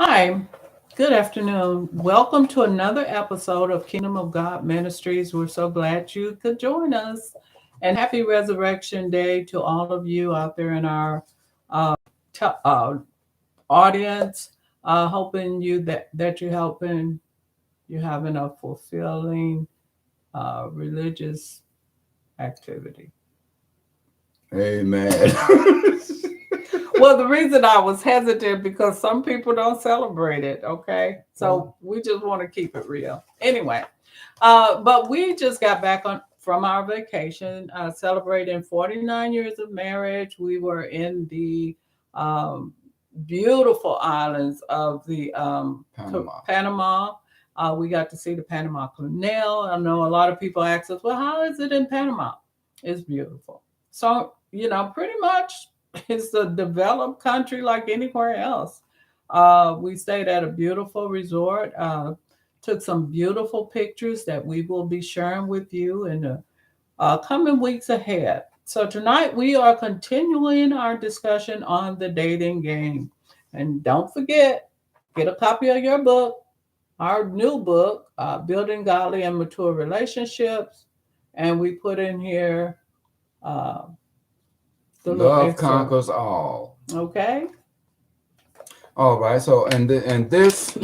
Hi, good afternoon. Welcome to another episode of Kingdom of God Ministries. We're so glad you could join us. And happy Resurrection Day to all of you out there in our uh, t- uh, audience. Hoping that you're having a fulfilling religious activity. Amen. Well, the reason I was hesitant because some people don't celebrate it. Okay, Well, so we just want to keep it real. Anyway, but we just got back on from our vacation, celebrating 49 years of marriage. We were in the um, beautiful islands of the Panama. Panama. We got to see the Panama Canal. I know a lot of people ask us, well, how is it in Panama? It's beautiful. So, pretty much it's a developed country like anywhere else. We stayed at a beautiful resort, took some beautiful pictures that we will be sharing with you in the coming weeks ahead. So, tonight we are continuing our discussion on the dating game. And don't forget, get a copy of your book, our new book, Building Godly and Mature Relationships. And we put in here uh, the little Love excerpt. conquers all. Okay? All right. So, in this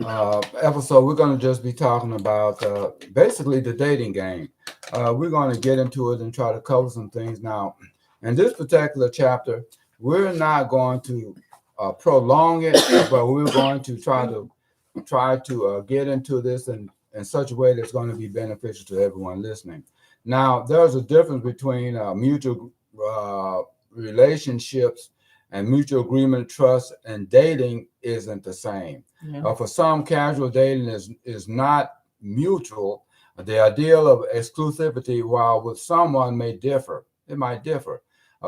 episode, we're going to just be talking about basically the dating game. We're going to get into it and try to cover some things. Now, in this particular chapter, we're not going to prolong it, but we're going to try to get into this in such a way that's going to be beneficial to everyone listening. Now, there's a difference between mutual relationships and mutual agreement, trust, and dating isn't the same. Yeah. For some, casual dating is not mutual. The ideal of exclusivity, while with someone may differ, it might differ.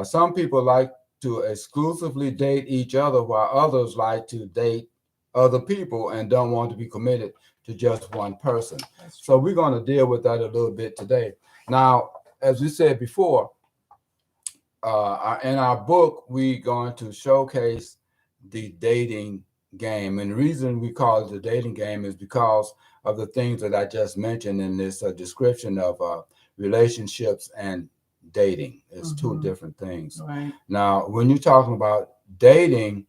Some people like to exclusively date each other, while others like to date other people and don't want to be committed to just one person. So we're going to deal with that a little bit today. Now, as we said before, in our book, we're going to showcase the dating game. And the reason we call it the dating game is because of the things that I just mentioned in this description of relationships and dating. It's two Mm-hmm. different things. Right. Now, when you're talking about dating,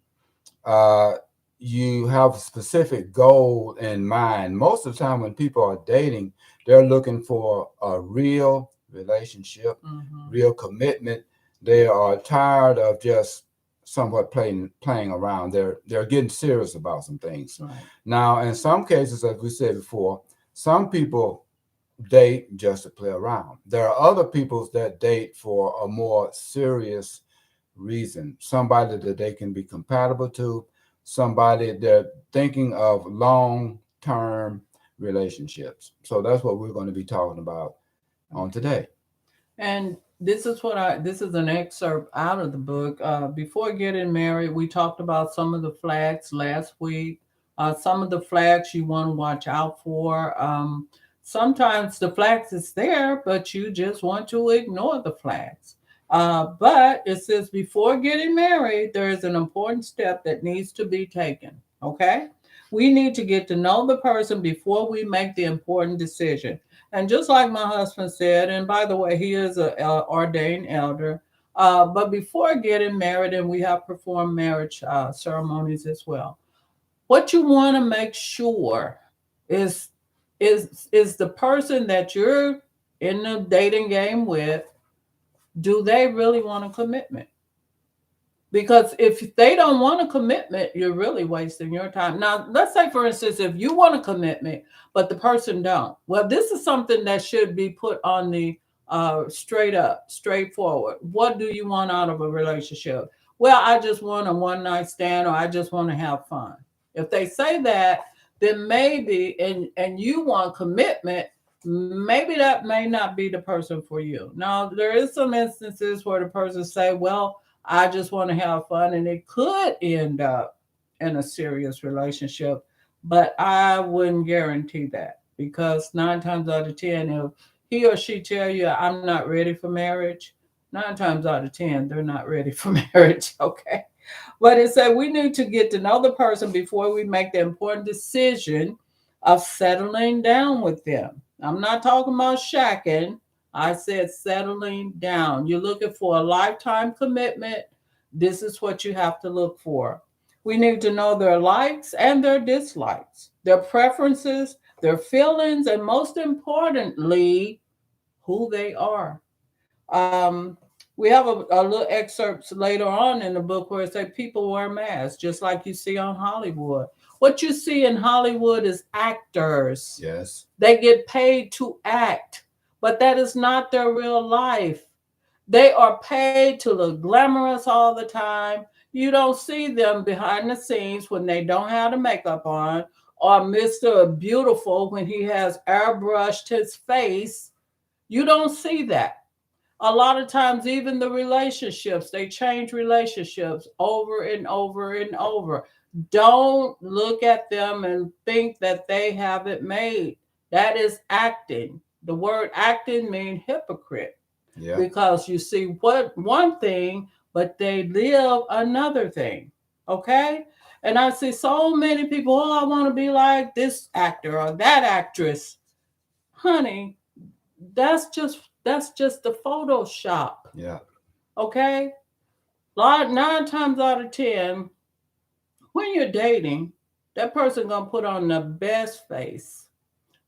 uh, you have a specific goal in mind. Most of the time, when people are dating, they're looking for a real relationship, Mm-hmm. real commitment. They are tired of just somewhat playing around. They're getting serious about some things. Right. Now, in some cases, as we said before, some people date just to play around. There are other people that date for a more serious reason, somebody that they can be compatible to, somebody they're thinking of long term relationships. So that's what we're going to be talking about on Okay. today. And this is an excerpt out of the book. Before getting married, we talked about some of the flags last week. Some of the flags you want to watch out for. Sometimes the flags is there, but you just want to ignore the flags. But it says before getting married, there is an important step that needs to be taken. Okay, we need to get to know the person before we make the important decision. And just like my husband said, and by the way, he is a ordained elder. But before getting married, and we have performed marriage ceremonies as well. What you want to make sure is is the person that you're in the dating game with. Do they really want a commitment? Because if they don't want a commitment, you're really wasting your time. Now, let's say, for instance, if you want a commitment, but the person don't. Well, this is something that should be put on the straight up, straightforward. What do you want out of a relationship? Well, I just want a one night stand, or I just want to have fun. If they say that, then maybe, and you want commitment, maybe that may not be the person for you. Now, there is some instances where the person say, well, I just want to have fun, and it could end up in a serious relationship, but I wouldn't guarantee that because 9 times out of 10, if he or she tell you I'm not ready for marriage, 9 times out of 10 they're not ready for marriage. Okay, But it said we need to get to know the person before we make the important decision of settling down with them. I'm not talking about shacking. I said settling down. You're looking for a lifetime commitment. This is what you have to look for. We need to know their likes and their dislikes, their preferences, their feelings, and most importantly, who they are. Um, we have a little excerpts later on in the book where it say people wear masks, just like you see on Hollywood. What you see in Hollywood is actors. Yes. They get paid to act, but that is not their real life. They are paid to look glamorous all the time. You don't see them behind the scenes when they don't have the makeup on, or Mr. Beautiful when he has airbrushed his face. You don't see that. A lot of times, even the relationships, they change relationships over and over and over. Don't look at them and think that they have it made. That is acting. The word acting means hypocrite, Yeah. because you see what one thing, but they live another thing. Okay? And I see so many people, oh, I want to be like this actor or that actress. Honey, that's just the Photoshop. Yeah. Okay? Lot 9 times out of 10, when you're dating, that person gonna put on the best face,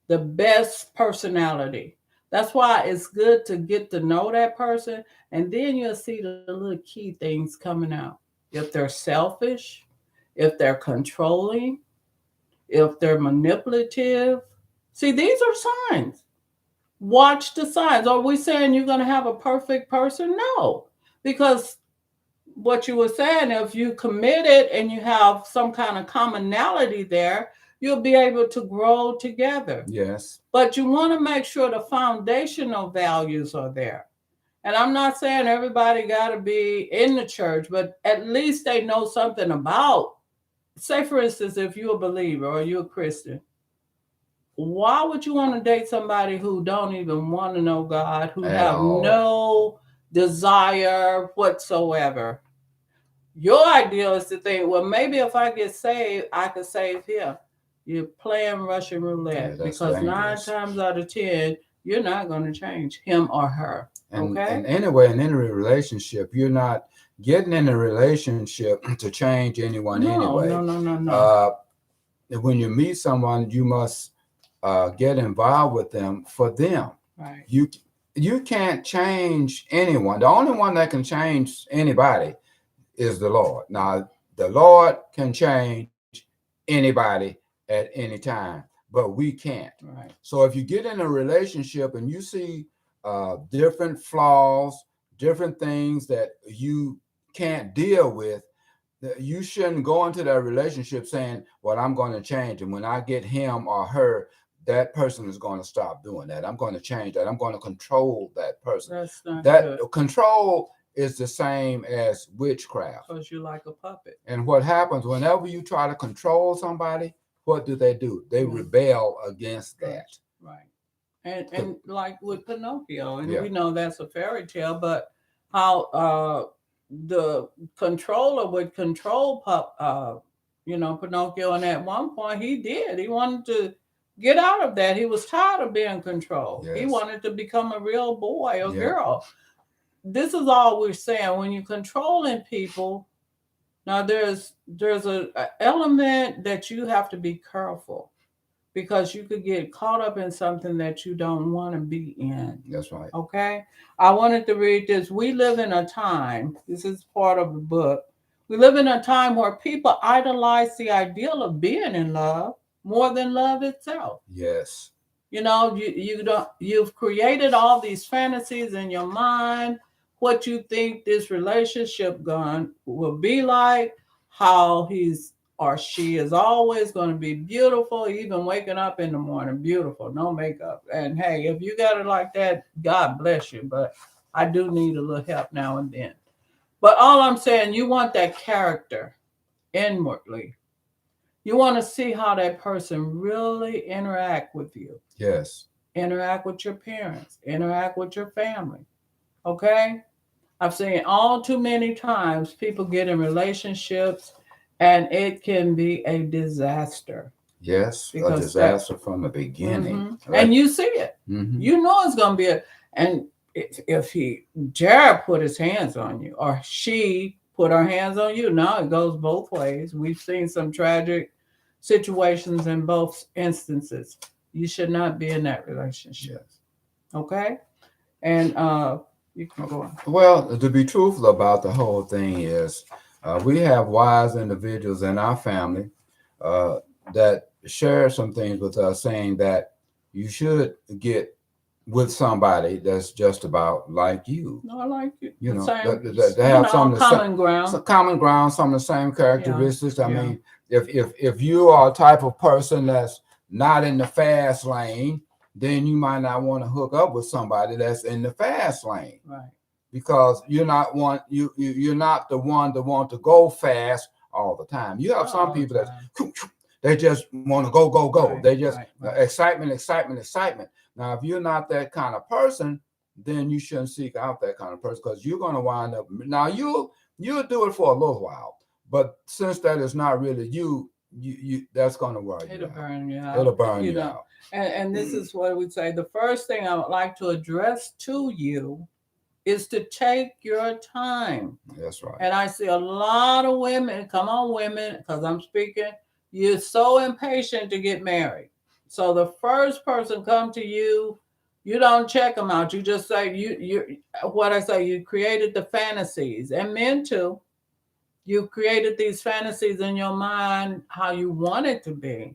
the best personality. That's why it's good to get to know that person, and then you'll see the little key things coming out. If they're selfish, if they're controlling, if they're manipulative. See, these are signs. Watch the signs. Are we saying you're going to have a perfect person? No. Because what you were saying, if you committed and you have some kind of commonality there, you'll be able to grow together. Yes. But you want to make sure the foundational values are there. And I'm not saying everybody got to be in the church, but at least they know something about. Say, for instance, if you're a believer or you're a Christian, why would you want to date somebody who don't even want to know God, who At have all. no desire whatsoever? Your idea is to think, well, maybe if I get saved, I could save him. You're playing Russian Yeah, roulette, that's because nine dangerous. times out of 10, you're not going to change him or her. Okay? And anyway, in any relationship, you're not getting in a relationship to change anyone No, no, anyway. no, no, no. When you meet someone, you must get involved with them for them. Right. You can't change anyone. The only one that can change anybody is the Lord. Now, the Lord can change anybody at any time, but we can't. Right. So if you get in a relationship and you see different flaws, different things that you can't deal with, you shouldn't go into that relationship saying, well, I'm going to change. And when I get him or her, that person is going to stop doing that. I'm going to change that. I'm going to control that person. That's not That good, control is the same as witchcraft. because you're like a puppet. And what happens whenever you try to control somebody, what do? They rebel against that. Right. And like with Pinocchio, and Yeah. we know that's a fairy tale, but how the controller would control Pinocchio, and at one point he did. He wanted to get out of that. He was tired of being controlled. He Yes. wanted to become a real boy or Yeah. girl. This is all we're saying. When you're controlling people, now there's a element that you have to be careful, because you could get caught up in something that you don't want to be in. That's right. Okay? I wanted to read this. We live in a time, this is part of the book. We live in a time where people idolize the ideal of being in love more than love itself. Yes. You've created all these fantasies in your mind, what you think this relationship going will be like, how he's or she is always going to be beautiful, even waking up in the morning beautiful, no makeup. And hey, if you got it like that, God bless you, but I do need a little help now and then. But all I'm saying, you want that character inwardly. You want to see how that person really interact with you, Yes. interact with your parents, interact with your family. Okay? I've seen all too many times people get in relationships and it can be a disaster Yes, a because that, disaster from the beginning. and Like, you see it. mhm. You know it's going to be and if he, Jared put his hands on you or she put her hands on you, now it goes both ways. We've seen some tragic situations in both instances. You should not be in that relationship. Yes. Okay? And you can go on. Well, to be truthful about the whole thing is, we have wise individuals in our family uh, that share some things with us, saying that you should get with somebody that's just about like you. No, I like you. You The know, same, they have some of the same common ground. some common ground, some of the same characteristics. I Yeah. mean, if you are a type of person that's not in the fast lane, then you might not want to hook up with somebody that's in the fast lane, Right. because you're not the one to want to go fast all the time. You have Not some all the people that time. they just want to go, go, go. Right, They just right. excitement, excitement, excitement. Now, if you're not that kind of person, then you shouldn't seek out that kind of person, because you're going to wind up. Now, you'll do it for a little while, but since that is not really you that's going to wear you It'll out. burn you out. It'll burn You you know, out. and this is what we say. The first thing I would like to address to you is to take your time. That's right. And I see a lot of women, come on, women, because I'm speaking, you're so impatient to get married. So the first person come to you, you don't check them out. You just say, you, what I say, you created the fantasies, and men too. You created these fantasies in your mind how you want it to be,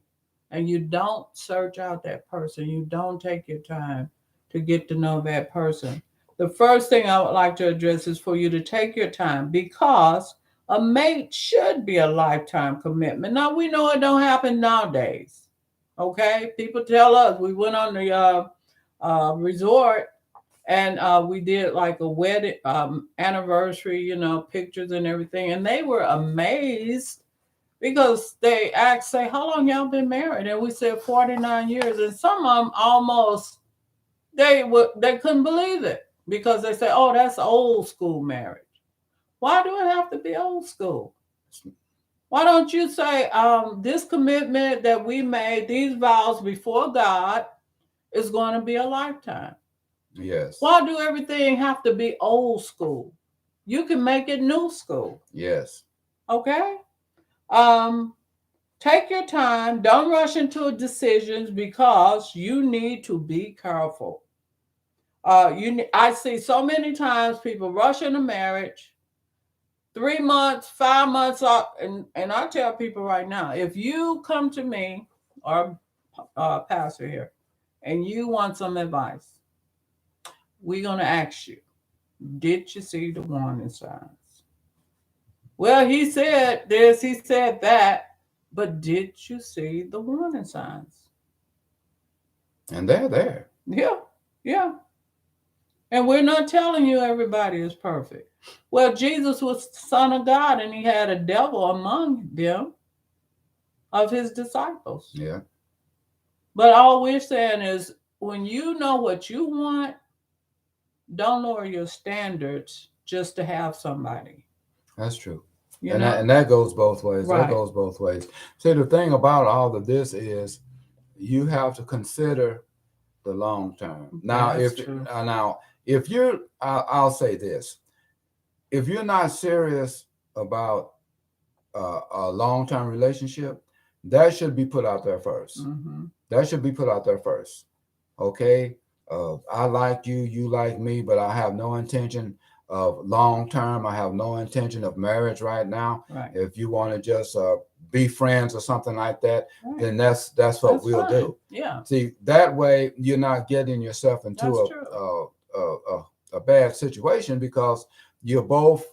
and you don't search out that person. You don't take your time to get to know that person. The first thing I would like to address is for you to take your time, because a mate should be a lifetime commitment. Now we know it don't happen nowadays. Okay, people tell us, we went on the resort and we did like a wedding anniversary, pictures and everything, and they were amazed because they asked, say, how long y'all been married? And we said 49 years, and some of them almost, they couldn't believe it, because they say, oh, that's old school marriage. Why do it have to be old school? Why don't you say, this commitment that we made, these vows before God, is going to be a lifetime? Yes. Why do everything have to be old school? You can make it new school. Yes. Okay? Um, take your time. Don't rush into decisions, because you need to be careful. I see so many times people rush into marriage, 3 months, 5 months up, and I tell people right now, if you come to me or pastor here and you want some advice, we're gonna ask you, did you see the warning signs? Well, he said this, he said that, but did you see the warning signs? And they're there. Yeah, yeah. And we're not telling you everybody is perfect. Well, Jesus was the Son of God, and he had a devil among them of his disciples. Yeah. But all we're saying is, when you know what you want, don't lower your standards just to have somebody. That's true. You And know? that goes both ways. That Right. goes both ways. See, the thing about all of this is you have to consider the long term. Now, That's if true. if you're, I'll say this: if you're not serious about a long term relationship, that should be put out there 1st. Mm-hmm. That should be put out there first. Okay, I like you, you like me, but I have no intention of long term. I have no intention of marriage right now. Right. If you want to just be friends or something like that, Right. then that's what That's we'll fine. do. Yeah. See, that way you're not getting yourself into That's a bad situation, because you both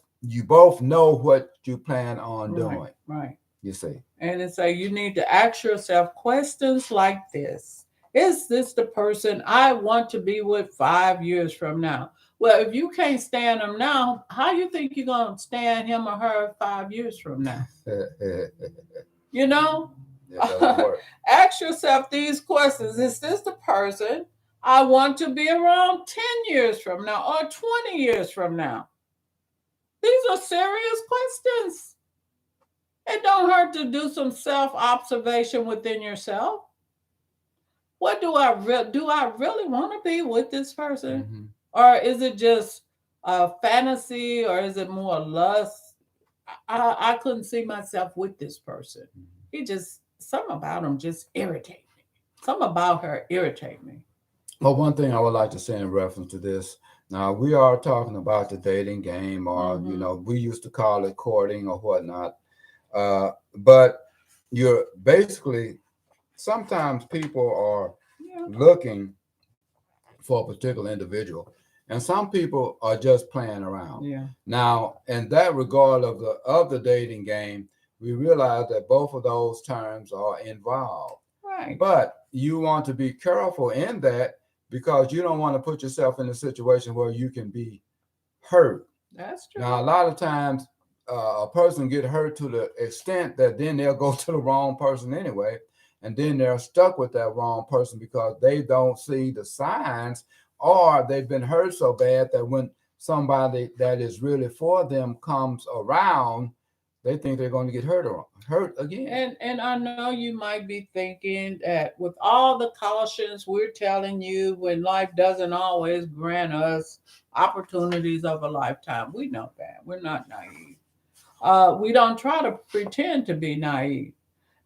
know what you plan on doing. Right. You see. And it's like you need to ask yourself questions like this. Is this the person I want to be with 5 years from now? Well, if you can't stand them now, how you think you're going to stand him or her 5 years from now? You know? It doesn't work. Ask yourself these questions. Is this the person I want to be around 10 years from now or 20 years from now? These are serious questions. It don't hurt to do some self-observation within yourself. What do I really want to be with this person? Hmm. Or is it just a fantasy, or is it more lust? I couldn't see myself with this person. He just, something about him just irritate me. Something about her irritate me. Well, one thing I would like to say in reference to this, now we are talking about the dating game, or Mm-hmm. we used to call it courting or whatnot. But you're basically sometimes people are Yeah. looking for a particular individual, and some people are just playing around. Yeah. Now, in that regard of the dating game, we realize that both of those terms are involved. Right. But you want to be careful in that because you don't want to put yourself in a situation where you can be hurt. That's true. Now, a lot of times, a person get hurt to the extent that then they'll go to the wrong person anyway, and then they're stuck with that wrong person because they don't see the signs, or they've been hurt so bad that when somebody that is really for them comes around, they think they're going to get hurt again. And I know you might be thinking that with all the cautions we're telling you, when life doesn't always grant us opportunities of a lifetime, we know that. We're not naive. We don't try to pretend to be naive.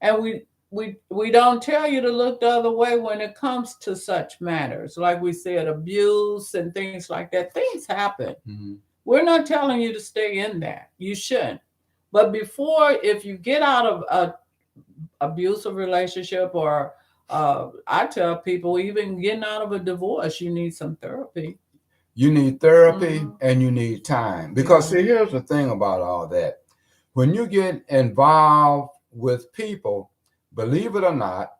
And we don't tell you to look the other way when it comes to such matters. Like we said, abuse and things like that. Things happen. Mhm. We're not telling you to stay in that. You shouldn't. But before, if you get out of a abusive relationship, or I tell people, even getting out of a divorce, you need some therapy. You need therapy Hmm. and you need time. Because, Yeah. see, here's the thing about all that. When you get involved with people, believe it or not,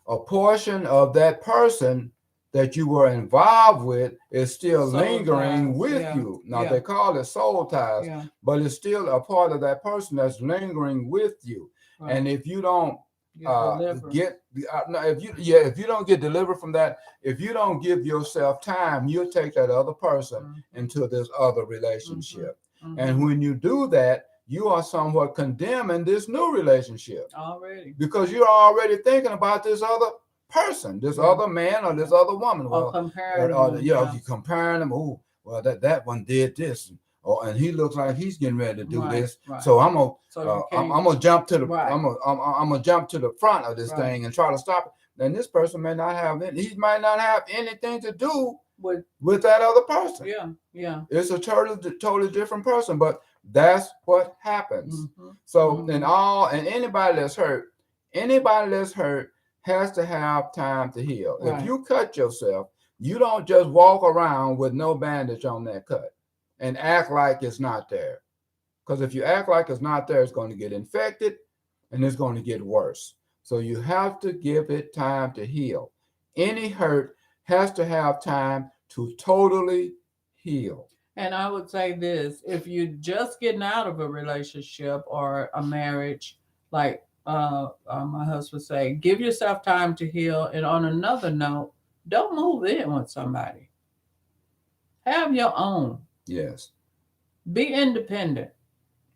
a portion of that person that you were involved with is still Soul lingering ties. with Yeah. you. Now, Yeah. they call it soul ties, Yeah. but it's still a part of that person that's lingering with you. Right. And if you don't Get delivered. get no, if you don't get delivered from that, if you don't give yourself time, you'll take that other person Mm-hmm. into this other Mm-hmm. relationship. And Mm-hmm. when you do that, you are somewhat condemning this new relationship Already. because you're already thinking about this other person, this Yeah. other man or this other woman. Or Well, comparing them. Yeah. you comparing them. Oh, well, that one did this, and he looks like he's getting ready to do Right. this. Right. So So you I'm can't. gonna jump to the Right. I'm gonna jump to the front of this Right. thing and try to stop it. Then this person may not have he might not have anything to do with that other person. Yeah. Yeah. It's a totally different person, but that's what happens. Mm-hmm. So, Mm-hmm. and anybody that's hurt has to have time to heal. If Right. you cut yourself, you don't just walk around with no bandage on that cut and act like it's not there. Because if you act like it's not there, it's going to get infected and it's going to get worse. So you have to give it time to heal. Any hurt has to have time to totally heal. And I would say this: if you're just getting out of a relationship or a marriage, like my husband say, give yourself time to heal. And on another note, don't move in with somebody. Have your own. Yes. Be independent.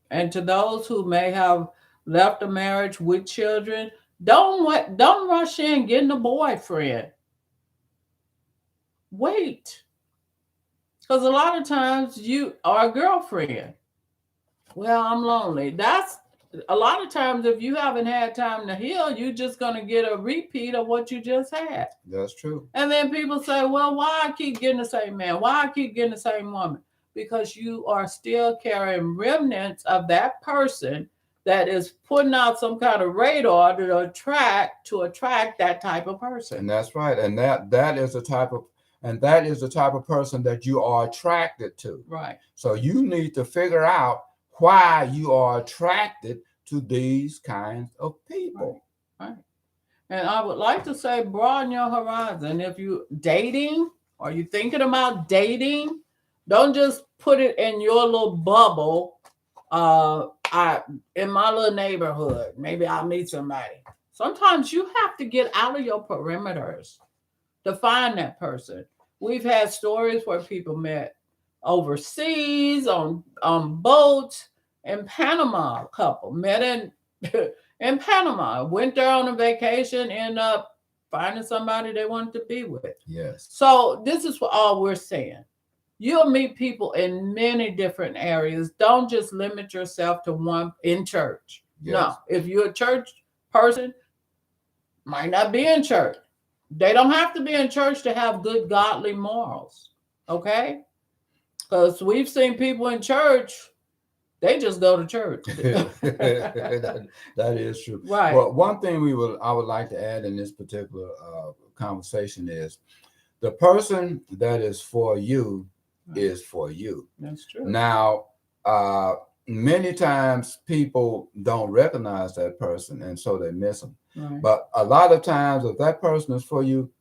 And to those who may have left a marriage with children, don't rush in getting a boyfriend. Wait, because a lot of times you are a girlfriend. Well, I'm lonely. That's a lot of times, if you haven't had time to heal, you're just going to get a repeat of what you just had. That's true. And then people say, well, why I keep getting the same man? Why I keep getting the same woman? Because you are still carrying remnants of that person that is putting out some kind of radar to attract that type of person. And that's right. And that is the type of person that you are attracted to. Right. So you need to figure out why you are attracted to these kinds of people. Right. And I would like to say, broaden your horizon. If you dating or you thinking about dating, don't just put it in your little bubble. I in my little neighborhood, maybe I'll meet somebody. Sometimes you have to get out of your perimeters to find that person. We've had stories where people met overseas on boats in Panama. A couple met in in Panama, went there on a vacation, end up finding somebody they wanted to be with. Yes. So this is what all we're saying. You'll meet people in many different areas. Don't just limit yourself to one in church. Yes. No, if you're a church person, might not be in church. They don't have to be in church to have good godly morals. Okay? Because we've seen people in church, they just go to church. that is true. Right. Well, one thing I would like to add in this particular conversation is the person that is for you is for you. That's true. Now, many times people don't recognize that person, and so they miss them. Right. But a lot of times, if that person is for you,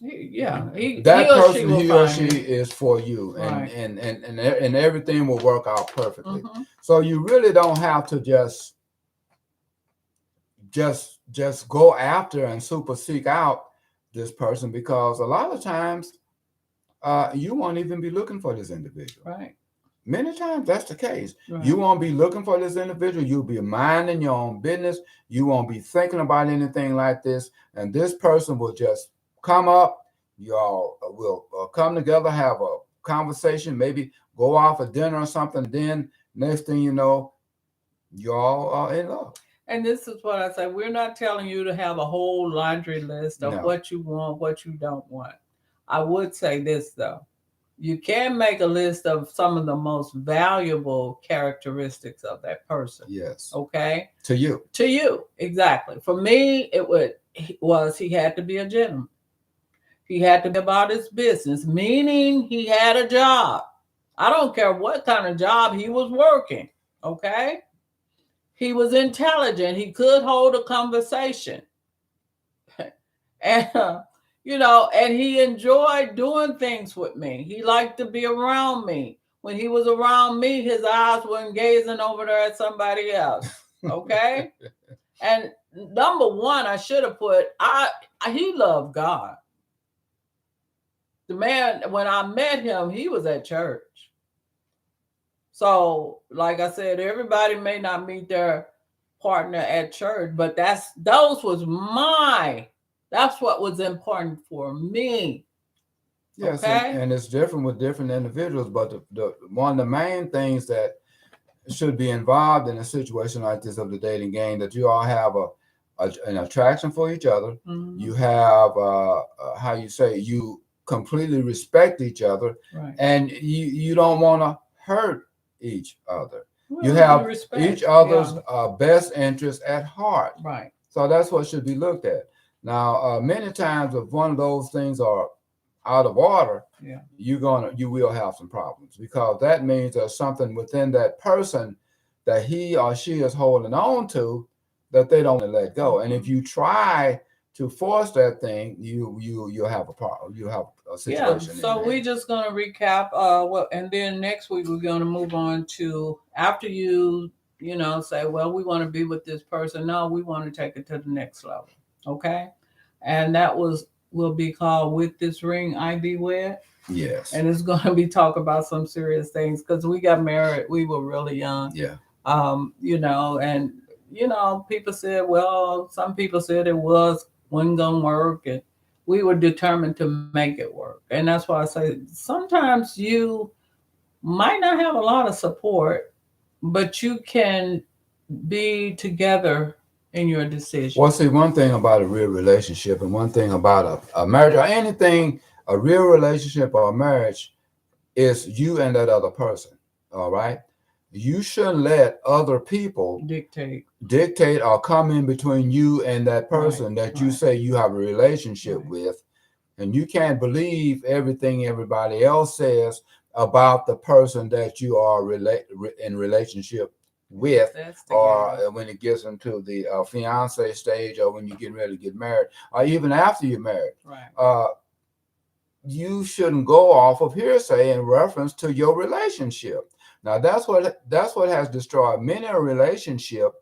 that person, he or she is for you, and right. and everything will work out perfectly. Mm-hmm. So you really don't have to just go after and super seek out this person, because a lot of times you won't even be looking for this individual. Right. Many times that's the case. Right. You won't be looking for this individual. You'll be minding your own business. You won't be thinking about anything like this. And this person will just come up. Y'all will come together, have a conversation, maybe go off for dinner or something. Then next thing you know, y'all are in love. And this is what I say. We're not telling you to have a whole laundry list of what you want, what you don't want. I would say this, though. You can make a list of some of the most valuable characteristics of that person. Yes. Okay. To you. To you. Exactly. For me, he had to be a gentleman. He had to be about his business, meaning he had a job. I don't care what kind of job he was working. Okay. He was intelligent. He could hold a conversation. And and he enjoyed doing things with me. He liked to be around me. When he was around me, his eyes weren't gazing over there at somebody else. Okay? And number one, I should have put, he loved God. The man, when I met him, he was at church. So, like I said, everybody may not meet their partner at church, but that's what was important for me. Yes, okay? and it's different with different individuals, but the one of the main things that should be involved in a situation like this of the dating game, that you all have an attraction for each other. Mm-hmm. You have you completely respect each other, right. And you don't want to hurt each other. Well, you have each other's best interest at heart. Right. So that's what should be looked at. Now, many times if one of those things are out of order, you will have some problems, because that means there's something within that person that he or she is holding on to that they don't let go. And if you try to force that thing, you'll have a problem. You have a situation. So we're just gonna recap. And then next week we're gonna move on to, after you say, well, we want to be with this person. No, we want to take it to the next level. Okay, and that will be called With This Ring I Be Wed. Yes. And it's going to be talk about some serious things, because we got married, we were really young. Yeah. And people said, well, some people said it wasn't gonna work, and we were determined to make it work. And that's why I say sometimes you might not have a lot of support, but you can be together in your decision. Well, see, one thing about a real relationship, and one thing about a marriage or anything, a real relationship or a marriage, is you and that other person. All right. You shouldn't let other people dictate or come in between you and that person that you say you have a relationship with. And you can't believe everything everybody else says about the person that you are in relationship with, or when it gets into the fiance stage, or when you're getting ready to get married, or even after you're married. Right. You shouldn't go off of hearsay in reference to your relationship. Now that's what has destroyed many a relationship,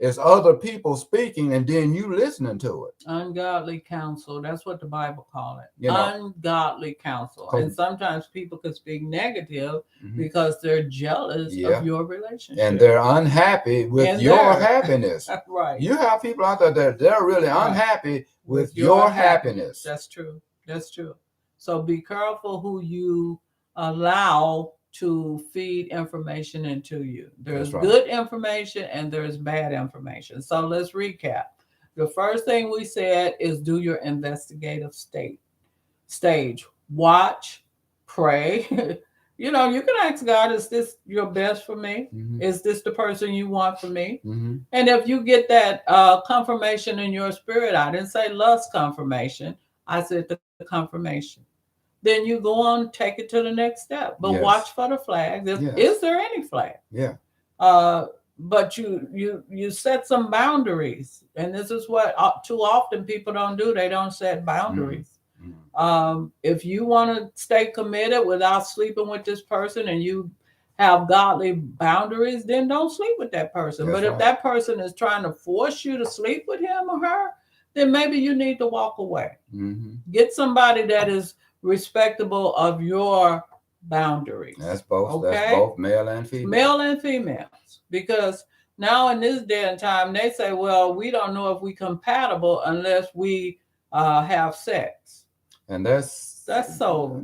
It's other people speaking and then you listening to it. Ungodly counsel. That's what the Bible call it. You know. Ungodly counsel. 'Cause- And sometimes people can speak negative Mhm. because they're jealous Yeah. of your relationship. And they're unhappy with And your they're- happiness. Right. You have people out there that they're really Right. unhappy with your happiness. That's true. That's true. So be careful who you allow to feed information into you. There's That's right. good information and there's bad information. So let's recap. The first thing we said is do your investigative stage. Watch, pray. You know, you can ask God, is this your best for me? Mhm. Is this the person you want for me? Mhm. And if you get that confirmation in your spirit, I didn't say lust confirmation, I said the confirmation. Then you go on, take it to the next step. But Yes. watch for the flags. Yes. Is there any flag? Yeah. But you set some boundaries, and this is what too often people don't do. They don't set boundaries. Mhm. If you want to stay committed without sleeping with this person, and you have godly boundaries, then don't sleep with that person. That's but if right. that person is trying to force you to sleep with him or her, then maybe you need to walk away. Mhm. Get somebody that is respectable of your boundaries. That's both. Okay? That's both male and female. Male and females. Because now in this day and time, they say, well, we don't know if we compatible unless we have sex. And that's so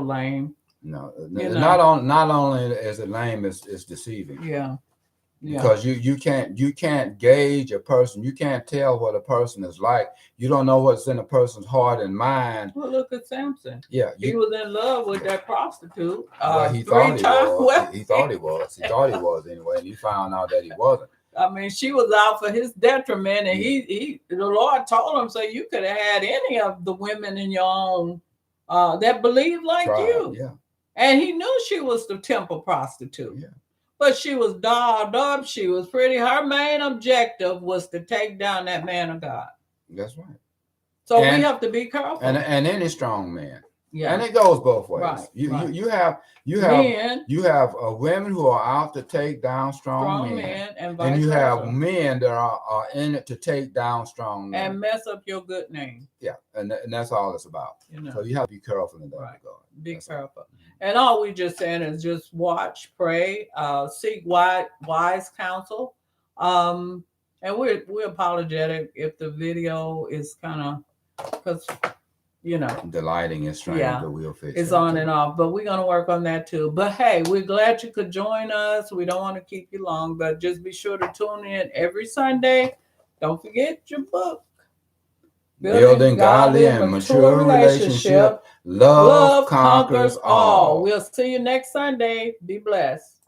lame. No, You know. not only is it lame, it's deceiving. Yeah. Because you can't gauge a person. You can't tell what a person is like. You don't know what's in a person's heart and mind. Well, look at Samson. Yeah, He was in love with that prostitute. well, he 3 thought he times. was. He thought he was. He thought he was anyway, and he found out that he wasn't. I mean, she was out for his detriment, and the Lord told him, so you could have had any of the women in your own that believed like you. Yeah. And he knew she was the temple prostitute. Yeah. But she was dolled up. She was pretty. Her main objective was to take down that man of God. That's right. So we have to be careful. And any strong man. Yeah. And it goes both ways. Right, You right. you have Men, women who are out to take down strong men. and vice And you have versa. men that are in it to take down strong men. And mess up your good name. Yeah, and that's all it's about. You know. So you have to be careful in that Right. regard. Be That's all. careful. And all we just saying is just watch, pray, seek wise counsel. And we're apologetic if the video is kind of, because The lighting is strange, Yeah. but we'll fix it's it. on and off, but we're going to work on that too. But hey, we're glad you could join us. We don't want to keep you long, but just be sure to tune in every Sunday. Don't forget your book. Building godly and mature relationship. Love conquers all. We'll see you next Sunday. Be blessed.